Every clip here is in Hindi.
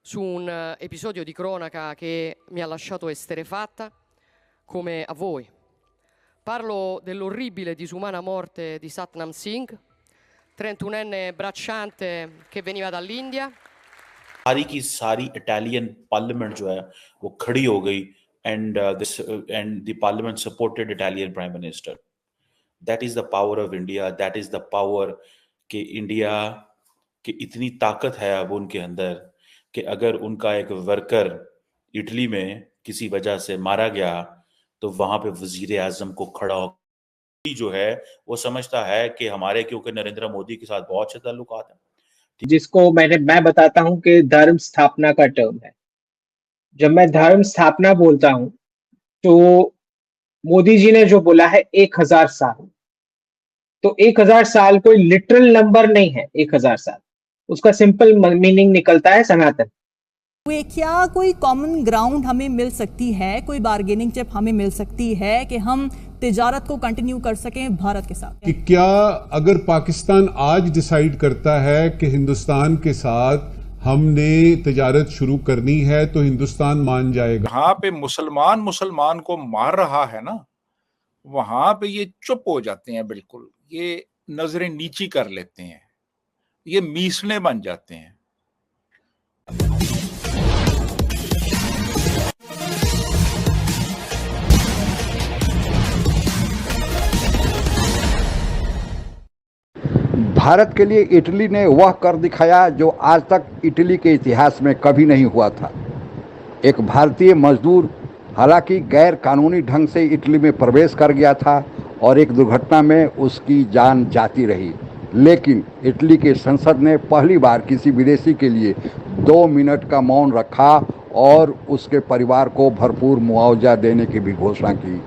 su un episodio di cronaca che mi ha lasciato esterrefatta, come a voi. Parlo dell'orribile e disumana morte di Satnam Singh, 31enne bracciante che veniva dall'India. सारी की सारी इटालियन पार्लियामेंट जो है वो खड़ी हो गई and the parliament supported Italian prime minister. That is the power of India. That is the power कि इंडिया की इतनी ताकत है अब उनके अंदर कि अगर उनका एक वर्कर इटली में किसी वजह से मारा गया तो वहां पे वजीर आजम को खड़ा हो जो है वो समझता है कि हमारे क्योंकि नरेंद्र मोदी के साथ बहुत अच्छे ताल्लुकात हैं. जिसको मैं बताता हूं कि धर्म स्थापना का टर्म है. जब मैं धर्म स्थापना बोलता हूं तो मोदी जी ने जो बोला है 1000 साल, तो 1000 साल कोई लिटरल नंबर नहीं है. 1000 साल उसका सिंपल मीनिंग निकलता है सनातन. क्या कोई कॉमन ग्राउंड हमें मिल सकती है, कोई बार्गेनिंग चिप हमें मिल सकती है कि हम तिजारत को कंटिन्यू कर सकें भारत के साथ? कि क्या अगर पाकिस्तान आज डिसाइड करता है कि हिंदुस्तान के साथ हमने तिजारत शुरू करनी है तो हिंदुस्तान मान जाएगा? यहाँ पे मुसलमान को मार रहा है ना, वहां पे ये चुप हो जाते हैं, बिल्कुल ये नजरें नीची कर लेते हैं, ये मीसने बन जाते हैं. भारत के लिए इटली ने वह कर दिखाया जो आज तक इटली के इतिहास में कभी नहीं हुआ था. एक भारतीय मजदूर हालांकि गैर कानूनी ढंग से इटली में प्रवेश कर गया था और एक दुर्घटना में उसकी जान जाती रही, लेकिन इटली के संसद ने पहली बार किसी विदेशी के लिए 2 मिनट का मौन रखा और उसके परिवार को भरपूर मुआवजा देने की भी घोषणा की.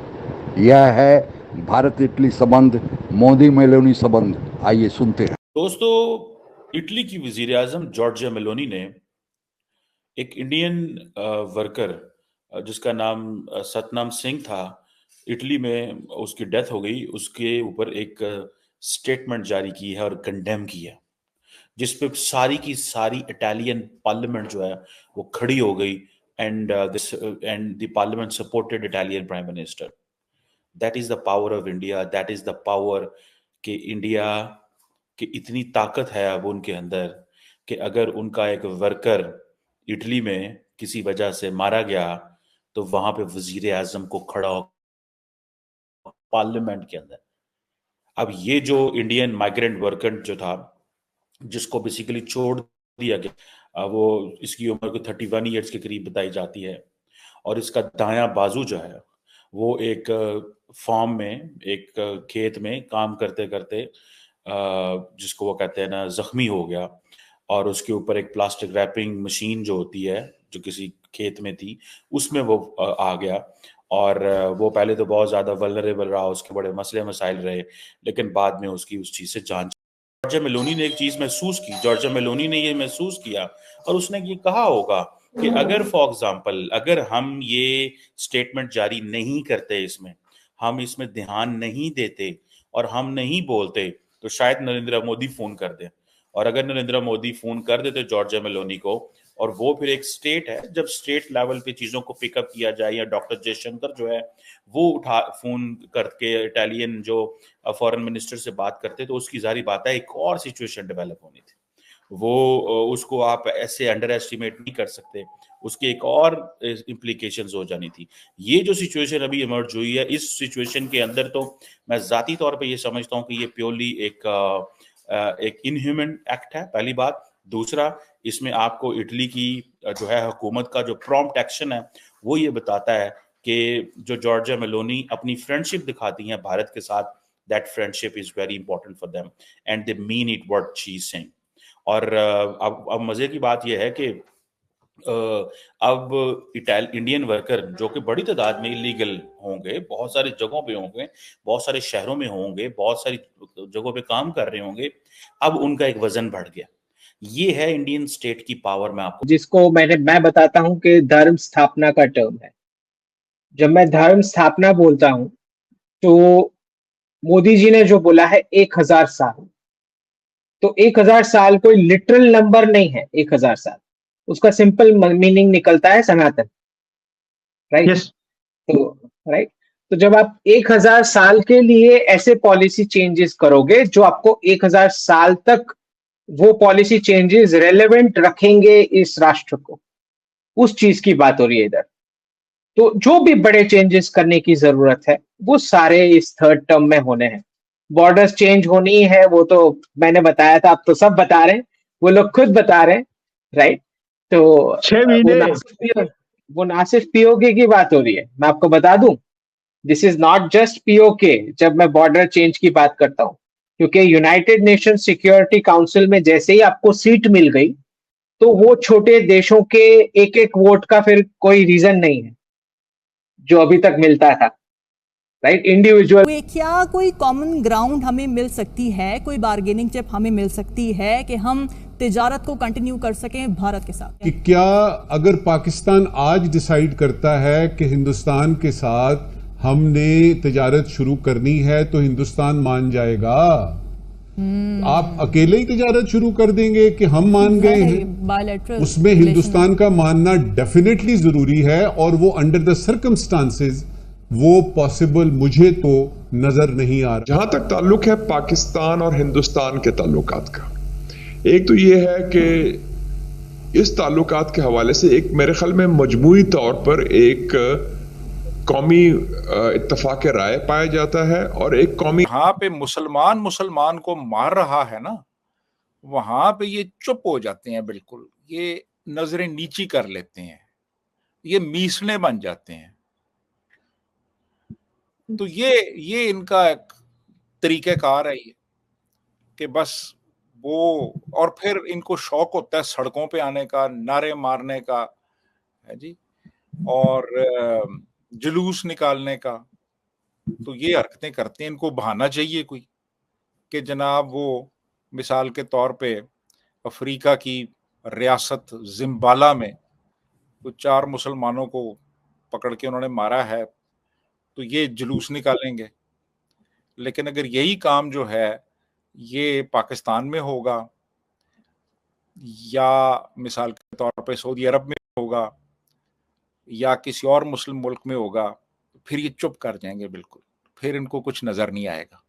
यह है भारत इटली संबंध, मोदी मेलोनी संबंध. आइए सुनते हैं. दोस्तों, इटली की वजीर आजम जॉर्जिया मेलोनी ने एक इंडियन वर्कर जिसका नाम सतनाम सिंह था, इटली में उसकी डेथ हो गई, उसके ऊपर एक स्टेटमेंट जारी की है और कंडेम किया, जिसपे सारी की सारी इटालियन पार्लियामेंट जो है वो खड़ी हो गई and the parliament supported Italian prime minister. That is the power of India. That is the power कि इंडिया की इतनी ताकत है अब उनके अंदर कि अगर उनका एक वर्कर इटली में किसी वजह से मारा गया तो वहां पे वजीर आजम को खड़ा हो पार्लियामेंट के अंदर. अब ये जो इंडियन माइग्रेंट वर्कर जो था, जिसको बेसिकली छोड़ दिया गया, वो इसकी उम्र को 31 ईयर्स के करीब बताई जाती है और इसका दायां बाजू जो है वो एक फार्म में, एक खेत में काम करते करते जिसको वो कहते हैं ना, जख्मी हो गया और उसके ऊपर एक प्लास्टिक रैपिंग मशीन जो होती है जो किसी खेत में थी उसमें वो आ गया और वो पहले तो बहुत ज्यादा वल्नरेबल रहा, उसके बड़े मसले मसाइल रहे, लेकिन बाद में उसकी उस चीज से जान. जॉर्जिया मेलोनी ने एक चीज महसूस की, जॉर्जिया मेलोनी ने ये महसूस किया और उसने ये कहा होगा कि अगर फॉर एग्जाम्पल अगर हम ये स्टेटमेंट जारी नहीं करते, इसमें हम इसमें ध्यान नहीं देते और हम नहीं बोलते तो शायद नरेंद्र मोदी फोन कर दे. और अगर नरेंद्र मोदी फोन कर देते जॉर्जिया मेलोनी को, और वो फिर एक स्टेट है, जब स्टेट लेवल पे चीजों को पिकअप किया जाए, या डॉक्टर जयशंकर जो है वो उठा फोन करके इटालियन जो फॉरेन मिनिस्टर से बात करते, तो उसकी जारी बात है एक और सिचुएशन डेवलप होनी थी. वो उसको आप ऐसे अंडर एस्टिमेट नहीं कर सकते, उसकी एक और इम्प्लीकेशंस हो जानी थी. ये जो सिचुएशन अभी इमर्ज हुई है, इस सिचुएशन के अंदर तो मैं जाती तौर पे ये समझता हूँ कि ये प्योरली एक इनह्यूमन एक्ट है, पहली बात. दूसरा, इसमें आपको इटली की जो है हुकूमत का जो प्रॉम्प्ट एक्शन है वो ये बताता है कि जो जॉर्जिया मेलोनी अपनी फ्रेंडशिप दिखाती हैं भारत के साथ, that friendship is very important for them and they mean it what she is saying. और अब मजे की बात यह है कि अब इंडियन वर्कर जो कि बड़ी तादाद में इलीगल होंगे, बहुत सारी जगहों पे होंगे, बहुत सारे शहरों में होंगे, बहुत सारी जगहों पे काम कर रहे होंगे, अब उनका एक वजन बढ़ गया. ये है इंडियन स्टेट की पावर. में आपको जिसको मैं बताता हूं कि धर्म स्थापना का टर्म है. जब मैं धर्म स्थापना बोलता हूं तो मोदी जी ने जो बोला है 1000 साल, तो 1000 साल कोई लिटरल नंबर नहीं है. 1000 साल उसका सिंपल मीनिंग निकलता है सनातन, राइट? राइट, तो जब आप 1000 साल के लिए ऐसे पॉलिसी चेंजेस करोगे जो आपको 1000 साल तक वो पॉलिसी चेंजेस रेलेवेंट रखेंगे इस राष्ट्र को, उस चीज की बात हो रही है इधर। तो जो भी बड़े चेंजेस करने की जरूरत है वो सारे इस थर्ड टर्म में होने हैं। बॉर्डर्स चेंज होनी है, वो तो मैंने बताया था, अब तो सब बता रहे हैं, वो लोग खुद बता रहे हैं, राइट? तो वो ना सिर्फ पीओके की बात हो रही है, मैं आपको बता दूं, this is not just PoK जब मैं बॉर्डर चेंज की बात करता हूं, क्योंकि यूनाइटेड नेशन सिक्योरिटी काउंसिल में जैसे ही आपको सीट मिल गई तो वो छोटे देशों के एक एक वोट का फिर कोई रीजन नहीं है जो अभी तक मिलता था, राइट? इंडिविजुअल क्या कोई कॉमन ग्राउंड हमें मिल सकती है, कोई बार्गेनिंग चिप हमें मिल सकती है कि हम तिजारत को कंटिन्यू कर सकें भारत के साथ? कि क्या अगर पाकिस्तान आज डिसाइड करता है कि हिंदुस्तान के साथ हमने तिजारत शुरू करनी है तो हिंदुस्तान मान जाएगा? आप अकेले ही तिजारत शुरू कर देंगे कि हम मान गए हैं? उसमें हिंदुस्तान का मानना डेफिनेटली जरूरी है, और वो अंडर द सर्कमस्टांसेस वो पॉसिबल मुझे तो नजर नहीं आ रहा। जहां तक ताल्लुक है पाकिस्तान और हिंदुस्तान के ताल्लुकात का, एक तो ये है कि इस ताल्लुकात के हवाले से एक मेरे ख्याल में मजमूई तौर पर एक कौमी इत्तफाक राय पाया जाता है, और एक कौमी यहाँ पे मुसलमान को मार रहा है ना, वहां पे ये चुप हो जाते हैं, बिल्कुल ये नजरें नीची कर लेते हैं, ये मीसने बन जाते हैं। तो ये इनका एक तरीक़ेकार है ये, कि बस वो, और फिर इनको शौक होता है सड़कों पे आने का, नारे मारने का, है जी, और जुलूस निकालने का। तो ये हरकतें करते हैं, इनको बहाना चाहिए कोई कि जनाब वो मिसाल के तौर पे अफ्रीका की रियासत जिम्बाला में तो 4 मुसलमानों को पकड़ के उन्होंने मारा है, तो ये जुलूस निकालेंगे। लेकिन अगर यही काम जो है ये पाकिस्तान में होगा या मिसाल के तौर पे सऊदी अरब में होगा या किसी और मुस्लिम मुल्क में होगा, फिर ये चुप कर जाएंगे बिल्कुल, फिर इनको कुछ नजर नहीं आएगा।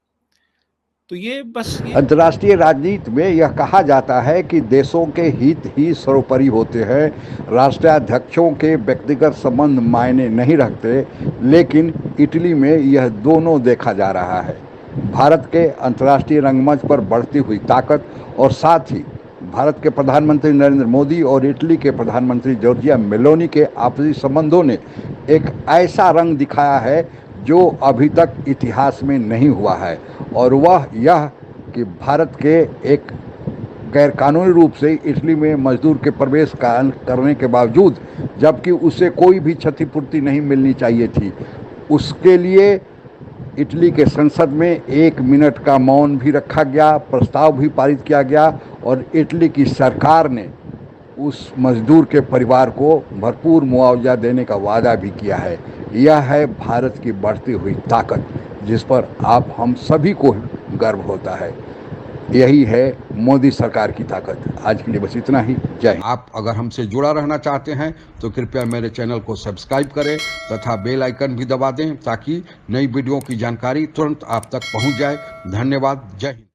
तो ये बस अंतर्राष्ट्रीय राजनीति में यह कहा जाता है कि देशों के हित ही सर्वोपरि होते हैं, राष्ट्राध्यक्षों के व्यक्तिगत संबंध मायने नहीं रखते, लेकिन इटली में यह दोनों देखा जा रहा है। भारत के अंतर्राष्ट्रीय रंगमंच पर बढ़ती हुई ताकत और साथ ही भारत के प्रधानमंत्री नरेंद्र मोदी और इटली के प्रधानमंत्री जॉर्जिया मेलोनी के आपसी संबंधों ने एक ऐसा रंग दिखाया है जो अभी तक इतिहास में नहीं हुआ है, और वह यह कि भारत के एक गैरकानूनी रूप से इटली में मजदूर के प्रवेश करने के बावजूद, जबकि उसे कोई भी क्षतिपूर्ति नहीं मिलनी चाहिए थी, उसके लिए इटली के संसद में 1 मिनट का मौन भी रखा गया, प्रस्ताव भी पारित किया गया, और इटली की सरकार ने उस मजदूर के परिवार को भरपूर मुआवजा देने का वादा भी किया है। यह है भारत की बढ़ती हुई ताकत, जिस पर आप हम सभी को गर्व होता है। यही है मोदी सरकार की ताकत। आज के लिए बस इतना ही। जय। आप अगर हमसे जुड़ा रहना चाहते हैं तो कृपया मेरे चैनल को सब्सक्राइब करें तथा बेल आइकन भी दबा दें, ताकि नई वीडियो की जानकारी तुरंत आप तक पहुंच जाए। धन्यवाद। जय हिंद।